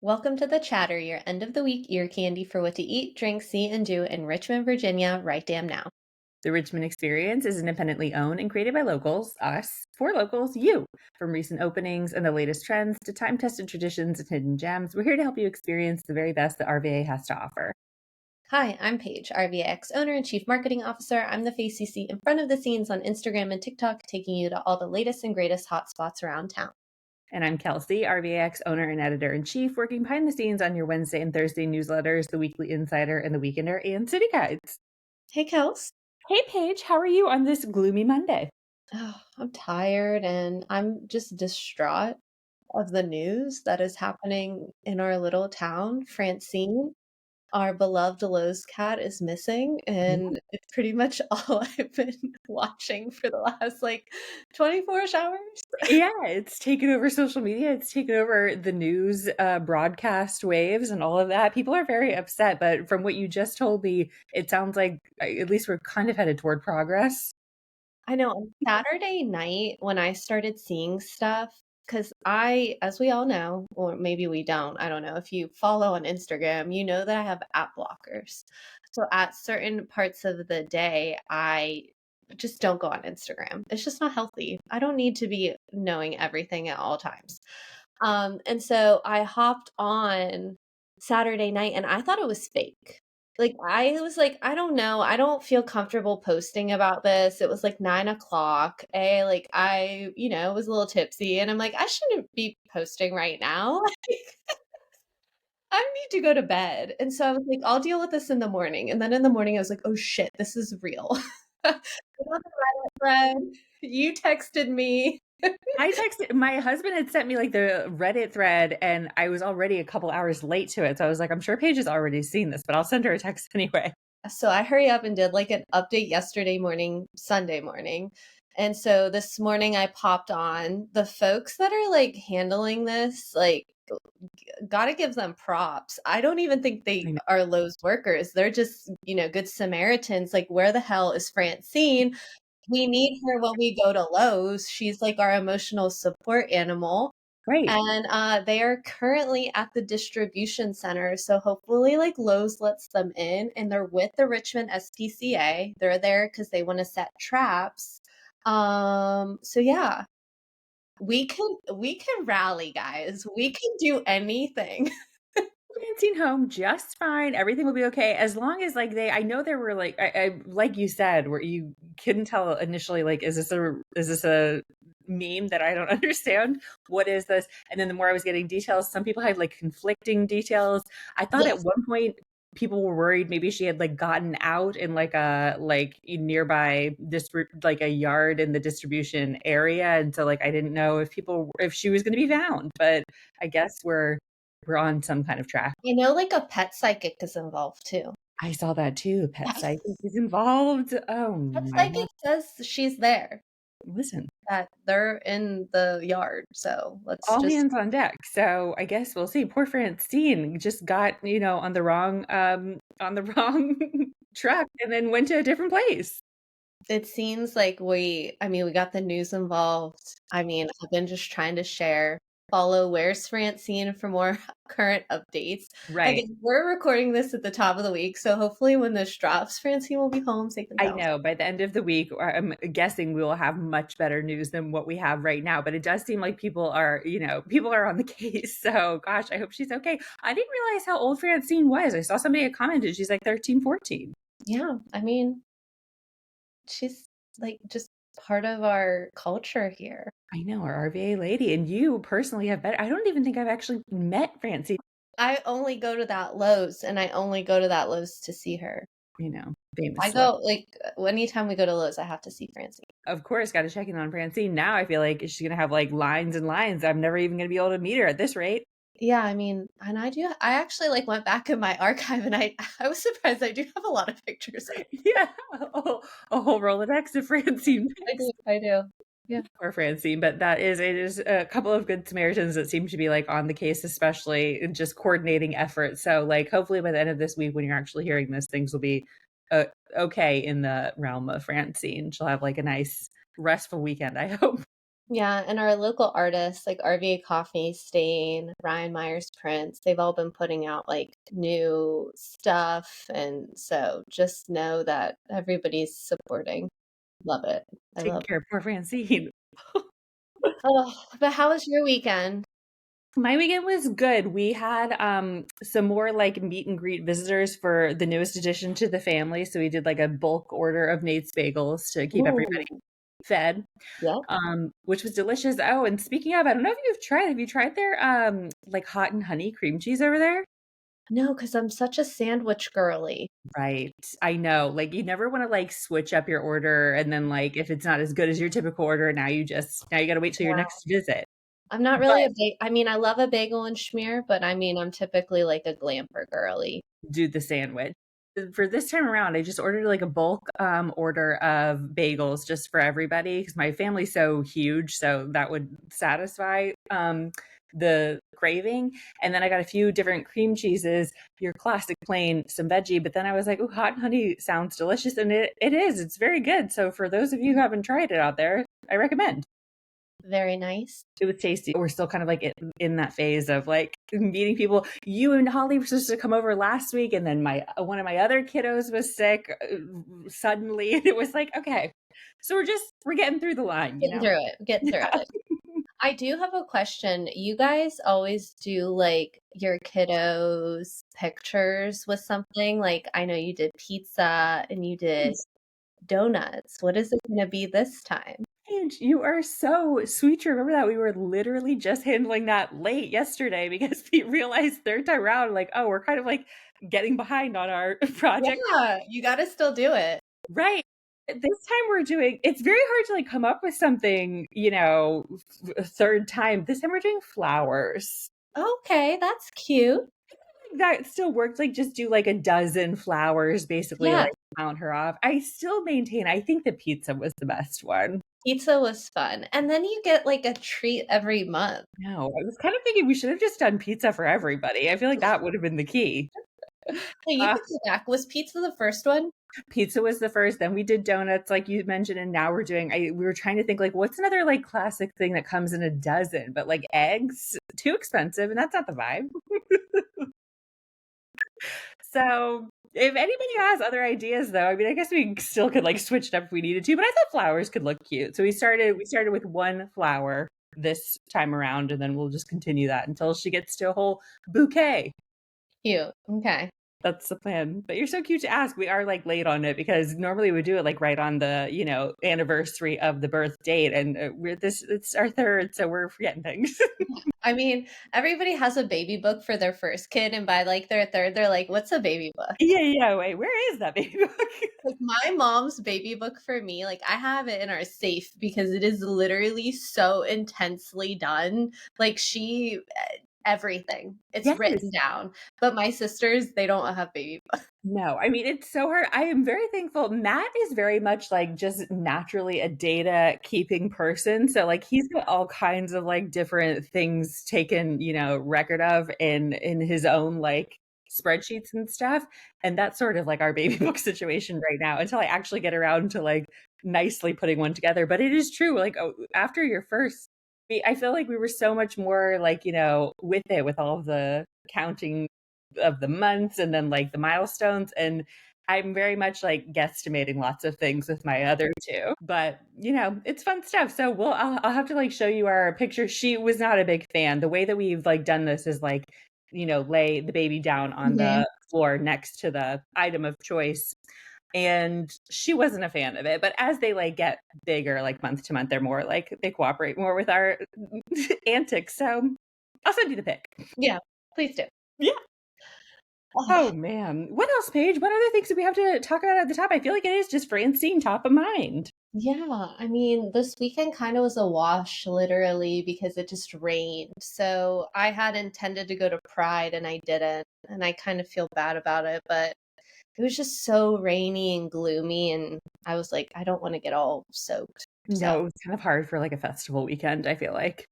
Welcome to The Chatter, your end of the week ear candy for what to eat, drink, see, and do in Richmond, Virginia, right damn now. The Richmond experience is independently owned and created by locals, us, for locals, you. From recent openings and the latest trends to time tested traditions and hidden gems, we're here to help you experience the very best that RVA has to offer. Hi, I'm Paige, RVX owner and chief marketing officer. I'm the face you see in front of the scenes on Instagram and TikTok, taking you to all the latest and greatest hotspots around town. And I'm Kelsey, RVAX owner and editor in chief, working behind the scenes on your Wednesday and Thursday newsletters, the Weekly Insider and the Weekender, and City Guides. Hey, Kels. Hey, Paige, how are you on this gloomy Monday? Oh, I'm tired and I'm just distraught of the news that is happening in our little town, Francine. Our beloved Lowe's cat is missing, and it's pretty much all I've been watching for the last, 24 hours. Yeah, it's taken over social media. It's taken over the news broadcast waves and all of that. People are very upset, but from what you just told me, it sounds like at least we're kind of headed toward progress. I know on Saturday night when I started seeing stuff, because as we all know, or maybe we don't, I don't know, if you follow on Instagram, you know that I have app blockers. So at certain parts of the day, I just don't go on Instagram. It's just not healthy. I don't need to be knowing everything at all times. And so I hopped on Saturday night and I thought it was fake. Like, I was like, I don't know. I don't feel comfortable posting about this. It was like 9 o'clock. Was a little tipsy and I'm like, I shouldn't be posting right now. I need to go to bed. And so I was like, I'll deal with this in the morning. And then in the morning, I was like, oh shit, this is real. I got the Reddit thread. You texted me. I texted my husband had sent me like the Reddit thread, and I was already a couple hours late to it. So I was like, I'm sure Paige has already seen this, but I'll send her a text anyway. So I hurry up and did like an update yesterday morning, Sunday morning. And so this morning I popped on the folks that are like handling this, like, gotta give them props. I don't even think they I know. are Lowe's workers. They're just, good Samaritans. Like, where the hell is Francine? We need her when we go to Lowe's. She's like our emotional support animal. Great. And they are currently at the distribution center. So hopefully, like Lowe's lets them in, and they're with the Richmond SPCA. They're there because they want to set traps. So yeah, we can rally, guys. We can do anything. Francine home just fine. Everything will be okay as long as like I know there were like I like you said where you couldn't tell initially like is this a meme that I don't understand? What is this? And then the more I was getting details, some people had like conflicting details. I thought at Yes. one point people were worried maybe she had like gotten out in like a like nearby like a yard in the distribution area, and so like I didn't know if she was going to be found, but I guess we're on some kind of track. Like a pet psychic is involved too. I saw that too. Pet Yes. psychic is involved. Oh Pet my God. psychic says she's there, Listen, that they're in the yard. So let's all just hands on deck. So I guess we'll see. Poor Francine just got, on the wrong truck and then went to a different place. It seems like we got the news involved. I've been just trying to share. Follow Where's Francine for more current updates. Right. Again, we're recording this at the top of the week, so hopefully when this drops, Francine will be home safe and I sound. know by the end of the week, I'm guessing we will have much better news than what we have right now. But it does seem like people are on the case. So gosh, I hope she's okay. I didn't realize how old Francine was. I saw somebody had commented she's like 13, 14. Yeah, she's like just part of our culture here. I know, our RVA lady. And you personally have met. I don't even think I've actually met Francine, I only go to that Lowe's, and I only go to that Lowe's to see her. famous I celeb. go anytime we go to Lowe's, I have to see Francine. Of course, got to check in on Francine. Now I feel like she's going to have like lines and lines. I'm never even going to be able to meet her at this rate. Yeah, and I actually like went back in my archive and I was surprised I do have a lot of pictures. Yeah, a whole Rolodex of Francine. I do. I do. Yeah. Or Francine, but it is a couple of good Samaritans that seem to be like on the case, especially in just coordinating efforts. So like hopefully by the end of this week, when you're actually hearing this, things will be okay in the realm of Francine. She'll have like a nice restful weekend, I hope. Yeah, and our local artists like RVA Coffee Stain, Ryan Myers Prince, they've all been putting out like new stuff. And so just know that everybody's supporting. Love it. I Taking love it. care of poor Francine. Oh, but how was your weekend? My weekend was good. We had some more like meet and greet visitors for the newest addition to the family. So we did like a bulk order of Nate's bagels to keep everybody Ooh, fed, yeah. which was delicious. Oh, and speaking of, I don't know if have you tried their like hot and honey cream cheese over there? No, because I'm such a sandwich girly. Right. I know. Like you never want to like switch up your order and then like if it's not as good as your typical order, now you got to wait till your Yeah. next visit. I'm not But really I mean, I love a bagel and schmear, but I mean, I'm typically like a glamper girly. do the sandwich. For this time around, I just ordered like a bulk order of bagels just for everybody because my family's so huge, so that would satisfy the craving. And then I got a few different cream cheeses, your classic plain, some veggie. But then I was like, oh, hot and honey sounds delicious, and it is. It's very good. So for those of you who haven't tried it out there, I recommend. Very nice. It was tasty. We're still kind of like in that phase of like meeting people. You and Holly were supposed to come over last week, and then my one of my other kiddos was sick suddenly, and it was like, okay, so we're getting through the line, you Getting know? through it. Getting through Yeah. it. I do have a question. You guys always do like your kiddos' pictures with something. Like I know you did pizza and you did donuts. What is it going to be this time? Paige, you are so sweet to remember that. We were literally just handling that late yesterday because we realized third time around, like, oh, we're kind of like getting behind on our project. Yeah, you got to still do it. Right. This time we're doing, it's very hard to like come up with something, a third time. This time we're doing flowers. Okay, that's cute. That still worked. Like just do like a dozen flowers, basically, Yeah, like count her off. I still maintain, I think the pizza was the best one. pizza was fun. And then you get like a treat every month. No, I was kind of thinking we should have just done pizza for everybody. I feel like that would have been the key. Hey, you Uh, can go back. Was pizza the first one? Pizza was the first, then we did donuts, like you mentioned, and now we're doing. We were trying to think like what's another like classic thing that comes in a dozen, but like eggs, too expensive, and that's not the vibe. So if anybody has other ideas, though, I mean, I guess we still could like switch it up if we needed to. But I thought flowers could look cute, so we started with one flower this time around, and then we'll just continue that until she gets to a whole bouquet. Cute. Okay. That's the plan. But you're so cute to ask. We are like late on it because normally we do it like right on the, anniversary of the birth date. And it's our third. So we're forgetting things. I mean, everybody has a baby book for their first kid, and by like their third, they're like, "What's a baby book?" Yeah, yeah. Wait, where is that baby book? Like my mom's baby book for me, like I have it in our safe because it is literally so intensely done. Like everything. It's written Yes. down. But my sisters, they don't have baby books. No, I mean, it's so hard. I am very thankful. Matt is very much like just naturally a data keeping person. So like he's got all kinds of like different things taken, record of in his own like spreadsheets and stuff. And that's sort of like our baby book situation right now until I actually get around to like nicely putting one together. But it is true. Like after your first, I feel like we were so much more like, with it with all of the counting of the months and then like the milestones, and I'm very much like guesstimating lots of things with my other two, but it's fun stuff. So I'll have to like show you our picture. She was not a big fan. The way that we've like done this is like lay the baby down on Mhm. the floor next to the item of choice, and she wasn't a fan of it. But as they like get bigger like month to month, they're more like they cooperate more with our antics. So I'll send you the pic. Yeah, please do. Yeah. Oh man. What else, Paige? What other things do we have to talk about at the top? I feel like it is just Francine top of mind. Yeah, I mean, this weekend kind of was a wash, literally, because it just rained. So I had intended to go to Pride and I didn't. And I kind of feel bad about it, but it was just so rainy and gloomy. And I was like, I don't want to get all soaked. So, No, it's kind of hard for like a festival weekend, I feel like.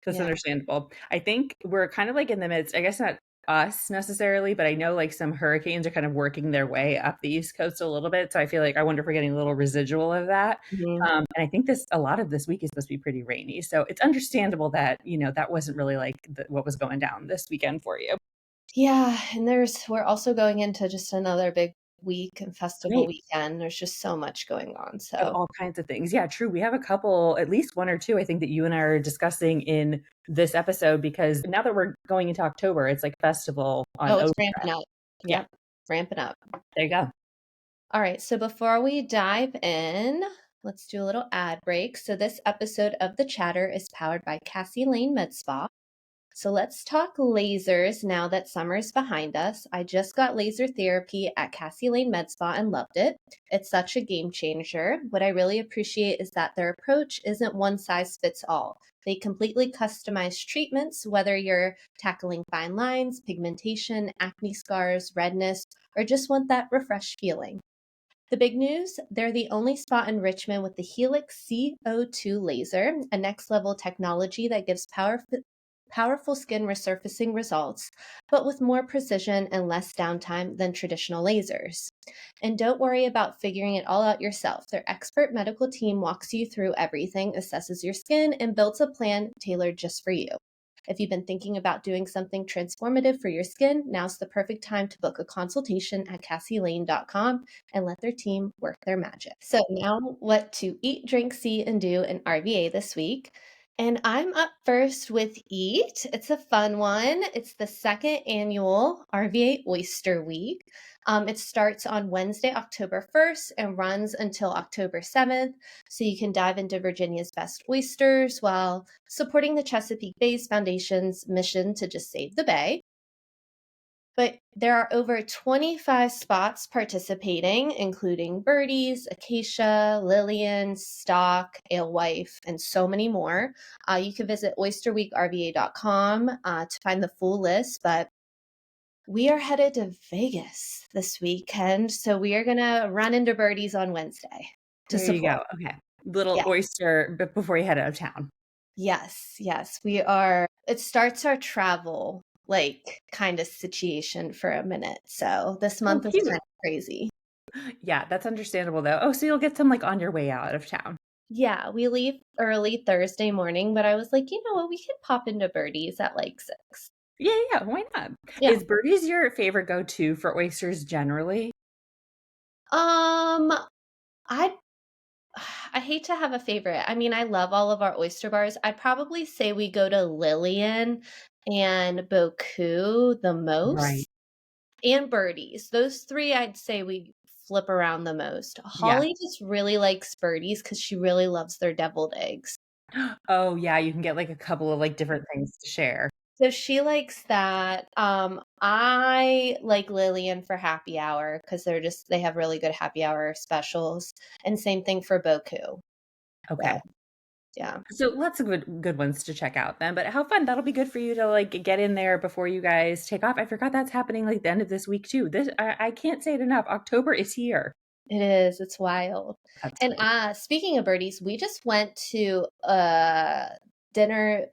That's yeah. understandable. I think we're kind of like in the midst, I guess not us necessarily, but I know like some hurricanes are kind of working their way up the East Coast a little bit. So I feel like I wonder if we're getting a little residual of that. Mhm. And I think a lot of this week is supposed to be pretty rainy. So it's understandable that, that wasn't really like what was going down this weekend for you. Yeah, and we're also going into just another big week and festival Great. weekend. There's just so much going on. Of So, all kinds of things. Yeah, true. We have a couple, at least one or two, I think that you and I are discussing in this episode because now that we're going into October, it's like festival on oh, it's Oyster. ramping up. Yeah, Yep, ramping up. there you go. All right, so before we dive in, let's do a little ad break. So, this episode of The Chatter is powered by Cassie Lane Med Spa. So let's talk lasers now that summer's behind us. I just got laser therapy at Cassie Lane Med Spa and loved it. It's such a game changer. What I really appreciate is that their approach isn't one size fits all. They completely customize treatments, whether you're tackling fine lines, pigmentation, acne scars, redness, or just want that refreshed feeling. The big news, they're the only spa in Richmond with the Helix CO2 laser, a next level technology that gives powerful skin resurfacing results, but with more precision and less downtime than traditional lasers. And don't worry about figuring it all out yourself. Their expert medical team walks you through everything, assesses your skin, and builds a plan tailored just for you. If you've been thinking about doing something transformative for your skin, now's the perfect time to book a consultation at CassieLane.com and let their team work their magic. So now what to eat, drink, see, and do in RVA this week. And I'm up first with Eat. It's a fun one. It's the second annual RVA Oyster Week. It starts on Wednesday, October 1st and runs until October 7th. So you can dive into Virginia's best oysters while supporting the Chesapeake Bay's Foundation's mission to just save the bay. But there are over 25 spots participating, including Birdies, Acacia, Lillian, Stock, Alewife, and so many more. You can visit oysterweekrva.com to find the full list, but we are headed to Vegas this weekend, so we are going to run into Birdies on Wednesday to There you support. go. Okay. Little Yeah. oyster before you head out of town. Yes, we are. It starts our travel like kind of situation for a minute. So this Oh, month is cute. kind of crazy. Yeah, that's understandable though. Oh, so you'll get some like on your way out of town. Yeah, we leave early Thursday morning, but I was like, you know what, we could pop into Birdies at like 6. Yeah, yeah, why not? Yeah. Is Birdie's your favorite go-to for oysters generally? Um, I I hate to have a favorite. I mean, I love all of our oyster bars. I'd probably say we go to Lillian and Boku the Right. most. And Birdies. Those 3, I'd say we flip around the most. Yeah. Holly just really likes Birdies because she really loves their deviled eggs. Oh, yeah, you can get like a couple of like different things to share. So she likes that. I like Lillian for happy hour because they have really good happy hour specials. And same thing for Boku. Okay. So, yeah. So lots of good ones to check out then. But how fun. That'll be good for you to like get in there before you guys take off. I forgot that's happening like the end of this week too. I can't say it enough. October is here. It is. It's wild. That's And great. speaking of Birdies, we just went to dinner,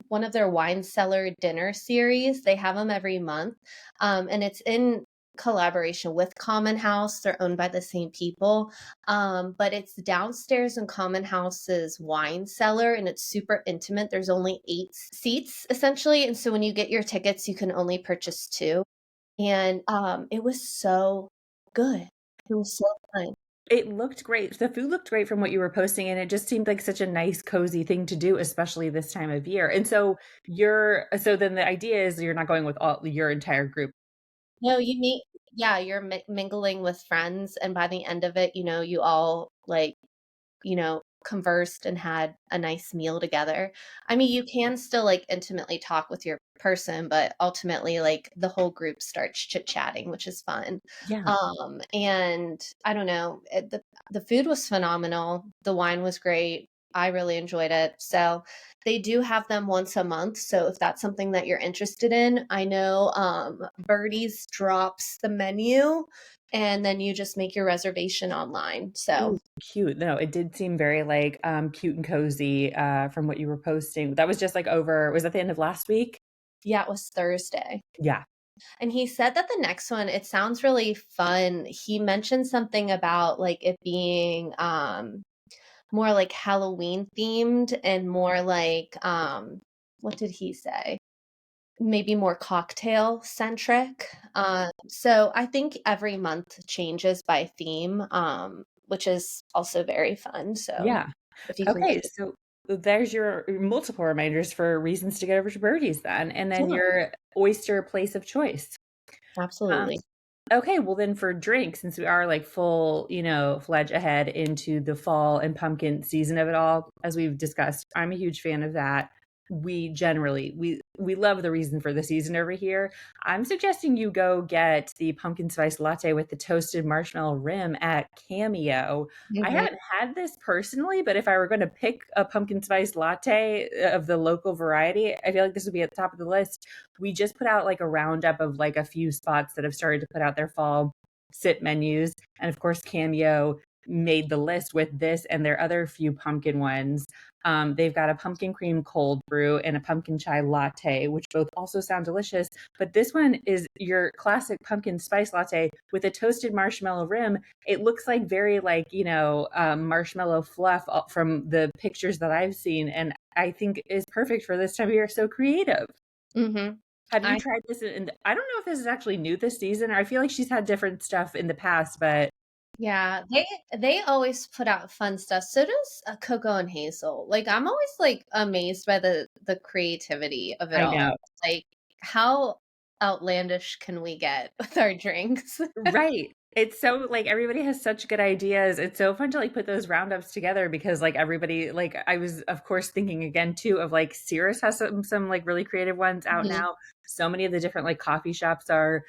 one of their wine cellar dinner series. They have them every month, and it's in collaboration with Common House. They're owned by the same people, but it's downstairs in Common House's wine cellar, and it's super intimate. There's only 8 seats essentially, and so when you get your tickets, you can only purchase 2. And it was so good. It was so fun. It looked great. The food looked great from what you were posting, and it just seemed like such a nice, cozy thing to do, especially this time of year. And so then the idea is you're not going with all your entire group. No, yeah, you're mingling with friends, and by the end of it, you all like, conversed and had a nice meal together. I mean, you can still like intimately talk with your person, but ultimately, like the whole group starts chit-chatting, which is fun. Yeah. And I don't know, the food was phenomenal. The wine was great. I really enjoyed it. So they do have them once a month. So if that's something that you're interested in, I know Birdies drops the menu and then you just make your reservation online. So Ooh, cute. No, it did seem very like cute and cozy from what you were posting. That was just like was that the end of last week? yeah, it was Thursday. Yeah. And he said that the next one, it sounds really fun. He mentioned something about like it being more like Halloween themed and more like what did he say? Maybe more cocktail centric. So I think every month changes by theme, which is also very fun. So Yeah. if you can Okay, get it, so there's your multiple reminders for reasons to get over to Birdie's then, and then yeah, your oyster place of choice. Um, absolutely. okay, well then for drinks, since we are like full, fledge ahead into the fall and pumpkin season of it all, as we've discussed, I'm a huge fan of that. We love the reason for the season over here. I'm suggesting you go get the pumpkin spice latte with the toasted marshmallow rim at Cameo. I Mhm. haven't had this personally, but if I were going to pick a pumpkin spice latte of the local variety, I feel like this would be at the top of the list. We just put out like a roundup of like a few spots that have started to put out their fall sip menus. And of course, Cameo made the list with this and their other few pumpkin ones. They've got a pumpkin cream cold brew and a pumpkin chai latte, which both also sound delicious. But this one is your classic pumpkin spice latte with a toasted marshmallow rim. It looks like very like, marshmallow fluff from the pictures that I've seen. And I think is perfect for this time of year. So creative. Mhm. Have you I tried this I don't know if this is actually new this season, or I feel like she's had different stuff in the past, but Yeah, they always put out fun stuff. So does Coco and Hazel. Like I'm always like amazed by the creativity of it I all. know. Like how outlandish can we get with our drinks? Right. It's so like everybody has such good ideas. It's so fun to like put those roundups together because like everybody like I was of course thinking again too of like Cirrus has some like really creative ones out Mhm. now. So many of the different like coffee shops are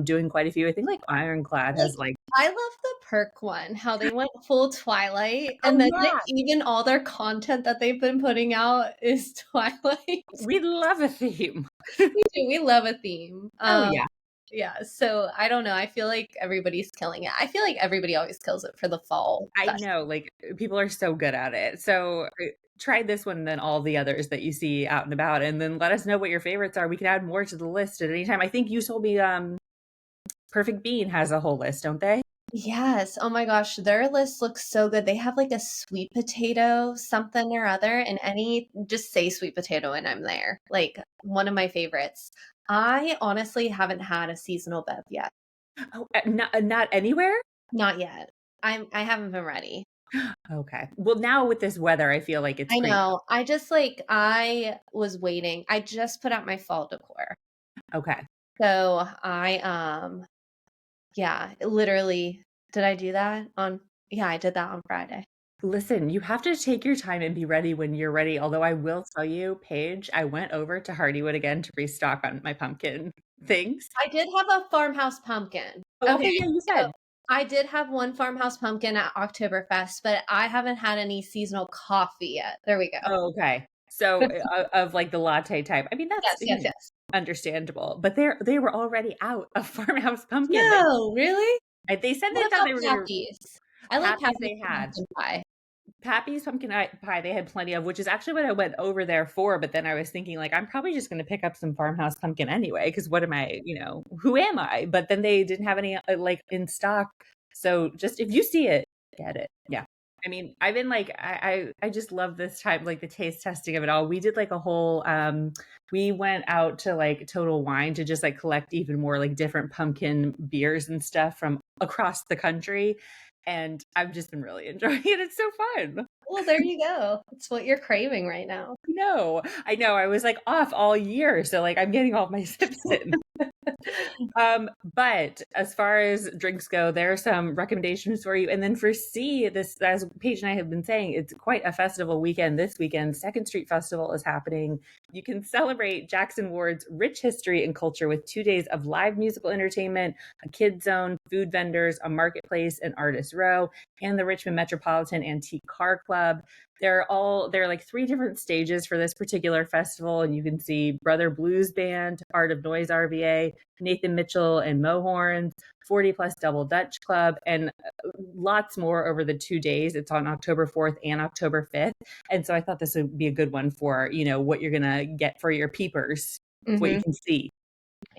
doing quite a few. I think like Ironclad Like has like I love the perk one, how they went full Twilight oh and then like yeah, even all their content that they've been putting out is Twilight. we love a theme. We do, we love a theme. Oh yeah. Yeah, so I don't know. I feel like everybody's killing it. I feel like everybody always kills it for the fall I fest. know, like, people are so good at it. So, try this one than all the others that you see out and about, and then let us know what your favorites are. We can add more to the list at any time. I think you told me, Perfect Bean has a whole list, don't they? Yes. Oh my gosh, their list looks so good. They have like a sweet potato something or other, and any just say sweet potato and I'm there. Like one of my favorites. I honestly haven't had a seasonal bev yet. Oh, not anywhere? Not yet. I haven't been ready. Okay. Well, now with this weather, I feel like it's I pretty know. I just like I was waiting. I just put out my fall decor. okay. So I yeah, literally did I do that on yeah, I did that on Friday. Listen, you have to take your time and be ready when you're ready, although I will tell you, Paige, I went over to Hardywood again to restock on my pumpkin things. I did have a farmhouse pumpkin. Oh, Okay, okay, yeah, you so said. I did have one farmhouse pumpkin at Oktoberfest, but I haven't had any seasonal coffee yet. There we go. Oh, okay. So, of, like, the latte type. I mean, that's, Yes, yes, yes. understandable, but they were already out of Farmhouse Pumpkin. No, really? They said they What thought about they were gonna Pappy's? I like Pappy's Pappy's they had. pumpkin pie. Pappy's pie they had plenty of, which is actually what I went over there for, but then I was thinking, like, I'm probably just gonna pick up some Farmhouse Pumpkin anyway, because what am I, who am I? But then they didn't have any, like, in stock, so just if you see it, get it. Yeah. I mean, I've been like I just love this time, like the taste testing of it all. We did like a whole we went out to like Total Wine to just like collect even more like different pumpkin beers and stuff from across the country. And I've just been really enjoying it. It's so fun. Well, there you go. It's what you're craving right now. No, I know. I was like off all year. So like I'm getting all my sips in. But as far as drinks go, there are some recommendations for you. And then for C, this, as Paige and I have been saying, it's quite a festival weekend this weekend. Second Street Festival is happening. You can celebrate Jackson Ward's rich history and culture with 2 days of live musical entertainment, a kids zone, food vendors, a marketplace, an artist row, and the Richmond Metropolitan Antique Car Club. There are like 3 different stages for this particular festival, and you can see Brother Blues Band, Art of Noise RVA, Nathan Mitchell and Mohorns, 40 Plus Double Dutch Club, and lots more over the 2 days. It's on October 4th and October 5th. And so I thought this would be a good one for, what you're going to get for your peepers, what you Hmm. can see.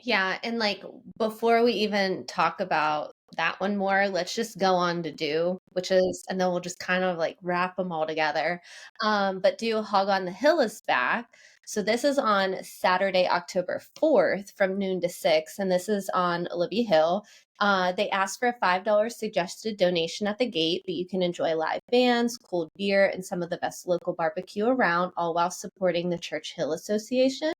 Yeah, and like before we even talk about that one more, let's just go on to do, which is, and then we'll just kind of like wrap them all together. But do Hog on the Hill is back. So this is on Saturday, October 4th from noon to 6, and this is on Olivia Hill. They ask for a $5 suggested donation at the gate, but you can enjoy live bands, cold beer, and some of the best local barbecue around, all while supporting the Church Hill Association.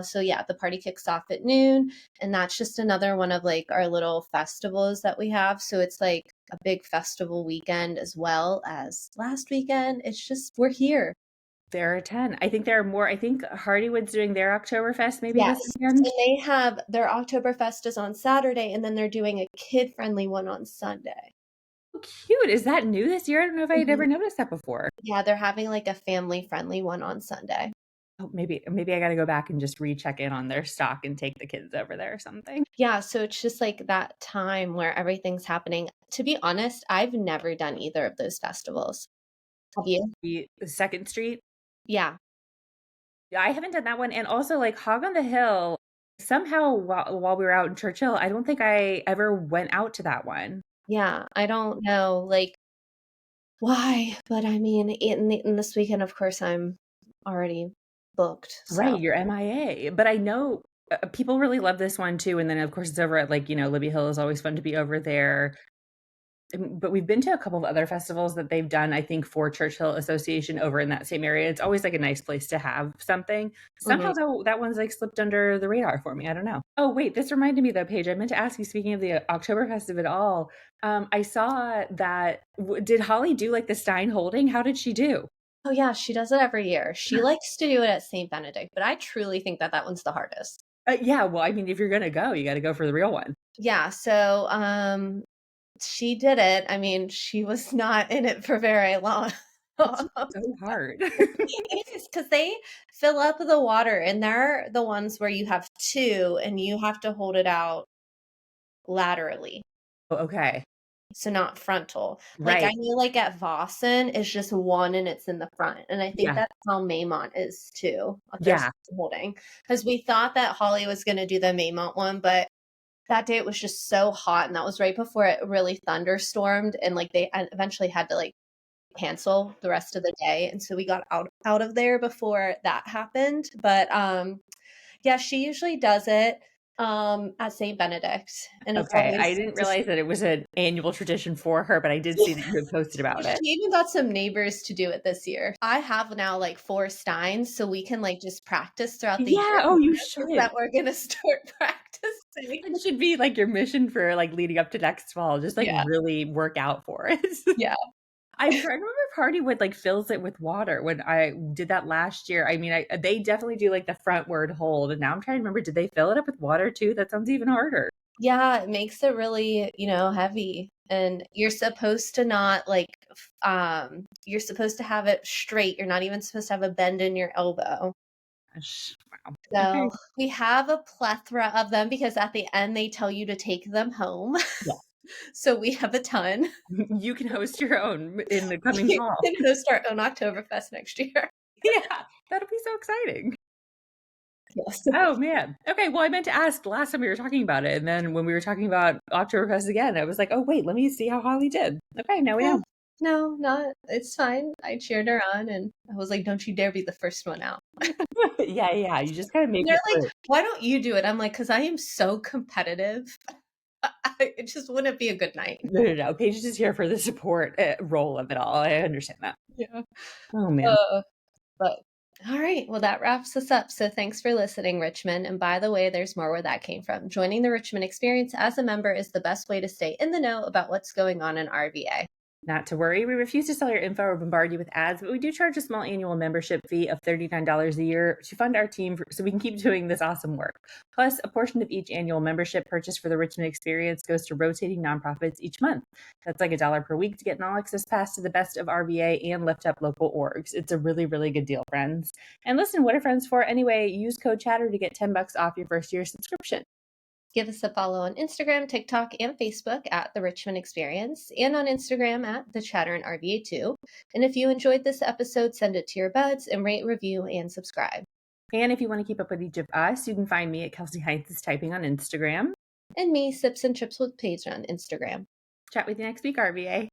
So yeah, the party kicks off at noon, and that's just another one of like our little festivals that we have. So it's like a big festival weekend as well as last weekend. It's just we're here. There are 10. I think there are more. I think Hardywood's doing their Oktoberfest maybe this Yes. weekend. And they have their Oktoberfest is on Saturday, and then they're doing a kid-friendly one on Sunday. Oh, cute. Is that new this year? I don't know if I had Mhm. ever noticed that before. Yeah, they're having like a family-friendly one on Sunday. Oh, maybe I got to go back and just recheck in on their stock and take the kids over there or something. Yeah, so it's just like that time where everything's happening. To be honest, I've never done either of those festivals. Have you? The Second Street. Yeah. Yeah, I haven't done that one. And also like Hog on the Hill, somehow while we were out in Churchill, I don't think I ever went out to that one. Yeah, I don't know, like, why, but I mean, in this weekend, of course, I'm already booked, Right, so you're MIA. But I know people really love this one too. And then of course it's over at like, Libby Hill is always fun to be over there. But we've been to a couple of other festivals that they've done, I think, for Churchill Association over in that same area. It's always like a nice place to have something. mhm. Somehow, though, that one's like slipped under the radar for me. I don't know. Oh, wait, this reminded me though, Paige. I meant to ask you, speaking of the Oktoberfest of it all, I saw that, did Holly do like the Stein holding? How did she do? Oh, yeah, she does it every year. She likes to do it at St. Benedict, but I truly think that that one's the hardest. Yeah, well, I mean, if you're going to go, you got to go for the real one. Yeah, so, she did it. I mean, she was not in it for very long. It's so hard. It is because they fill up the water, and they're the ones where you have 2, and you have to hold it out laterally. Okay. So not frontal. Like I Right. know like at Vossen it's just one and it's in the front. And I think Yeah. that's how Maymont is too. There's Yeah. holding. Because we thought that Holly was gonna do the Maymont one, but that day it was just so hot and that was right before it really thunderstormed and like they eventually had to like cancel the rest of the day. And so we got out of there before that happened. But yeah, she usually does it at St. Benedict. And it's Okay. I always didn't just realize that it was an annual tradition for her, but I did see that you had posted about she it. even got some neighbors to do it this year. I have now like 4 steins, so we can like just practice throughout the year. Yeah. Oh, you This is should. that we're gonna start practicing. It should be like your mission for like leading up to next fall. Just like Yeah, really work out for it. yeah. I'm trying to remember if Hardywood like fills it with water when I did that last year. I mean, they definitely do like the frontward hold, and now I'm trying to remember, did they fill it up with water too? That sounds even harder. Yeah, it makes it really, heavy. And you're supposed to not like you're supposed to have it straight. You're not even supposed to have a bend in your elbow. Gosh, wow. Okay. So we have a plethora of them because at the end they tell you to take them home. Yeah. So we have a ton. You can host your own in the coming We fall. can host our own Oktoberfest next year. Yeah, that'll be so exciting. Yes. Oh man. Okay. Well, I meant to ask last time we were talking about it, and then when we were talking about Oktoberfest again, I was like, oh wait, let me see how Holly did. Okay, now we Yeah. know. No, not it's fine. I cheered her on and I was like, "Don't you dare be the first one out." Yeah, yeah. You just gotta make And they're it like, work. "Why don't you do it?" I'm like, "'Cause I am so competitive. It just wouldn't be a good night." No, no, no. Paige is just here for the support role of it all. I understand that. Yeah. Oh man. Uh, but all right, well, that wraps us up. So thanks for listening, Richmond. And by the way, there's more where that came from. Joining the Richmond Experience as a member is the best way to stay in the know about what's going on in RVA. Not to worry, we refuse to sell your info or bombard you with ads, but we do charge a small annual membership fee of $39 a year to fund our team so we can keep doing this awesome work. Plus, a portion of each annual membership purchase for the Richmond Experience goes to rotating nonprofits each month. That's like $1 per week to get an all access pass to the best of RVA and lift up local orgs. It's a really, really good deal, friends. And listen, what are friends for anyway? Use code Chatter to get $10 off your first year subscription. Give us a follow on Instagram, TikTok, and Facebook at The Richmond Experience, and on Instagram at The Chatter and RVA2. And if you enjoyed this episode, send it to your buds and rate, review, and subscribe. And if you want to keep up with each of us, you can find me at Kelsey Heinz Typing on Instagram. And me, Sips and Chips with Paige on Instagram. Chat with you next week, RVA.